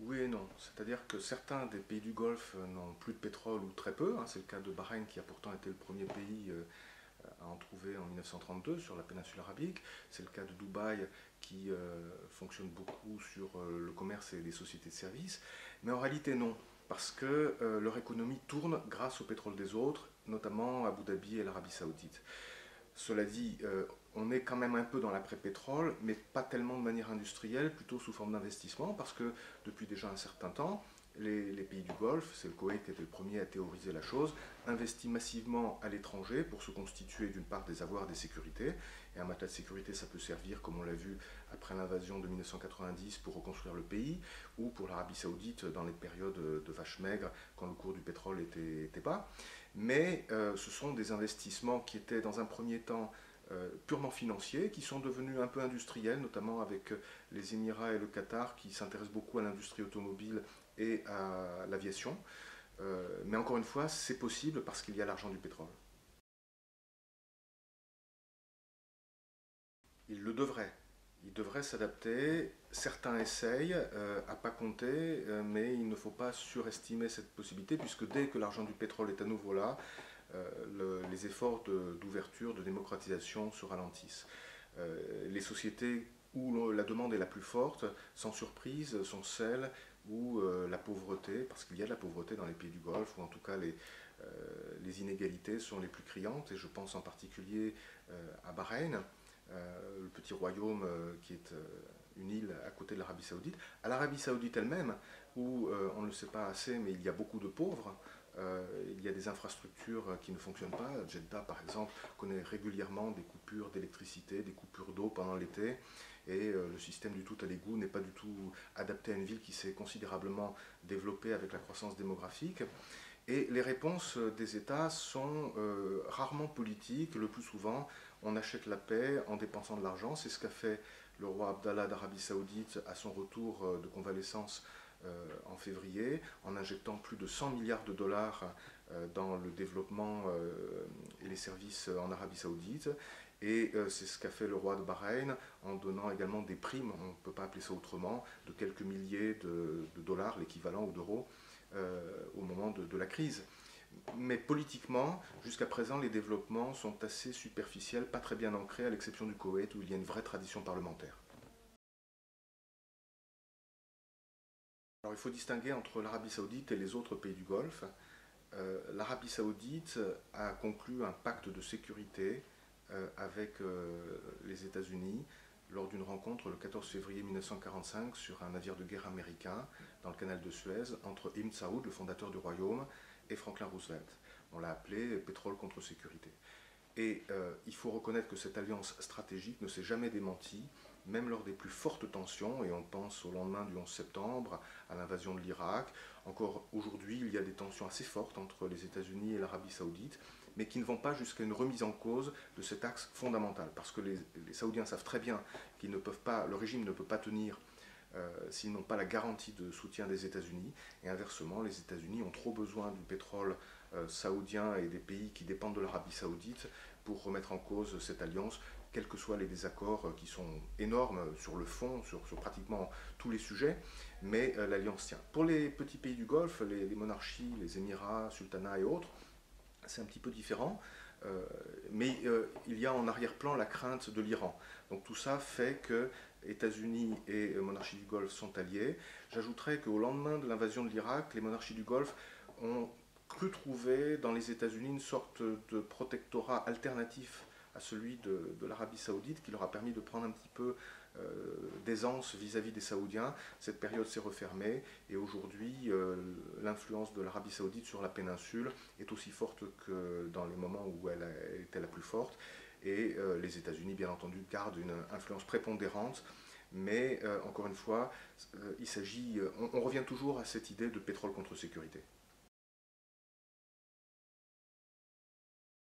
Oui et non. C'est-à-dire que certains des pays du Golfe n'ont plus de pétrole ou très peu. C'est le cas de Bahreïn qui a pourtant été le premier pays à en trouver en 1932 sur la péninsule arabique. C'est le cas de Dubaï qui fonctionne beaucoup sur le commerce et les sociétés de services. Mais en réalité non, parce que leur économie tourne grâce au pétrole des autres, notamment Abu Dhabi et l'Arabie Saoudite. Cela dit, on est quand même un peu dans l'après-pétrole, mais pas tellement de manière industrielle, plutôt sous forme d'investissement, parce que depuis déjà un certain temps, les pays du Golfe, c'est le Koweït qui était le premier à théoriser la chose, investissent massivement à l'étranger pour se constituer d'une part des avoirs, des sécurités. Et un matelas de sécurité, ça peut servir, comme on l'a vu après l'invasion de 1990, pour reconstruire le pays, ou pour l'Arabie Saoudite dans les périodes de vaches maigres, quand le cours du pétrole était bas. Mais ce sont des investissements qui étaient dans un premier temps purement financiers, qui sont devenus un peu industriels, notamment avec les Émirats et le Qatar qui s'intéressent beaucoup à l'industrie automobile et à l'aviation. Mais encore une fois, c'est possible parce qu'il y a l'argent du pétrole. Il le devrait. Il devrait s'adapter. Certains essayent à pas compter, mais il ne faut pas surestimer cette possibilité, puisque dès que l'argent du pétrole est à nouveau là, les efforts d'ouverture, de démocratisation se ralentissent. Les sociétés où la demande est la plus forte, sans surprise, sont celles où la pauvreté, parce qu'il y a de la pauvreté dans les pays du Golfe, ou en tout cas les inégalités sont les plus criantes, et je pense en particulier à Bahreïn, le petit royaume qui est une île à côté de l'Arabie Saoudite, à l'Arabie Saoudite elle-même, où on ne le sait pas assez, mais il y a beaucoup de pauvres, il y a des infrastructures qui ne fonctionnent pas. Jeddah, par exemple, connaît régulièrement des coupures d'électricité, des coupures d'eau pendant l'été, et le système du tout à l'égout n'est pas du tout adapté à une ville qui s'est considérablement développée avec la croissance démographique. Et les réponses des États sont rarement politiques. Le plus souvent, on achète la paix en dépensant de l'argent. C'est ce qu'a fait le roi Abdallah d'Arabie Saoudite à son retour de convalescence en février, en injectant plus de 100 milliards de dollars dans le développement et les services en Arabie Saoudite. Et c'est ce qu'a fait le roi de Bahreïn en donnant également des primes, on ne peut pas appeler ça autrement, de quelques milliers de dollars, l'équivalent ou d'euros, au moment de la crise. Mais politiquement, jusqu'à présent, les développements sont assez superficiels, pas très bien ancrés, à l'exception du Koweït où il y a une vraie tradition parlementaire. Alors il faut distinguer entre l'Arabie Saoudite et les autres pays du Golfe. L'Arabie Saoudite a conclu un pacte de sécurité avec les États-Unis lors d'une rencontre le 14 février 1945 sur un navire de guerre américain dans le canal de Suez entre Ibn Saoud, le fondateur du royaume, et Franklin Roosevelt. On l'a appelé pétrole contre sécurité. Et il faut reconnaître que cette alliance stratégique ne s'est jamais démentie, même lors des plus fortes tensions, et on pense au lendemain du 11 septembre, à l'invasion de l'Irak. Encore aujourd'hui, il y a des tensions assez fortes entre les États-Unis et l'Arabie Saoudite, mais qui ne vont pas jusqu'à une remise en cause de cet axe fondamental, parce que les Saoudiens savent très bien qu'ils ne peuvent pas, le régime ne peut pas tenir s'ils n'ont pas la garantie de soutien des États-Unis. Et inversement, les États-Unis ont trop besoin du pétrole saoudien et des pays qui dépendent de l'Arabie Saoudite pour remettre en cause cette alliance, quels que soient les désaccords qui sont énormes sur le fond, sur pratiquement tous les sujets, mais l'alliance tient. Pour les petits pays du Golfe, les monarchies, les Émirats, Sultanats et autres, c'est un petit peu différent, mais il y a en arrière-plan la crainte de l'Iran. Donc tout ça fait que États-Unis et monarchies du Golfe sont alliés. J'ajouterais qu'au lendemain de l'invasion de l'Irak, les monarchies du Golfe ont cru trouver dans les États-Unis une sorte de protectorat alternatif à celui de l'Arabie Saoudite qui leur a permis de prendre un petit peu d'aisance vis-à-vis des Saoudiens. Cette période s'est refermée et aujourd'hui l'influence de l'Arabie Saoudite sur la péninsule est aussi forte que dans les moments où elle était la plus forte et les États-Unis bien entendu gardent une influence prépondérante. Mais encore une fois, il s'agit, on revient toujours à cette idée de pétrole contre sécurité.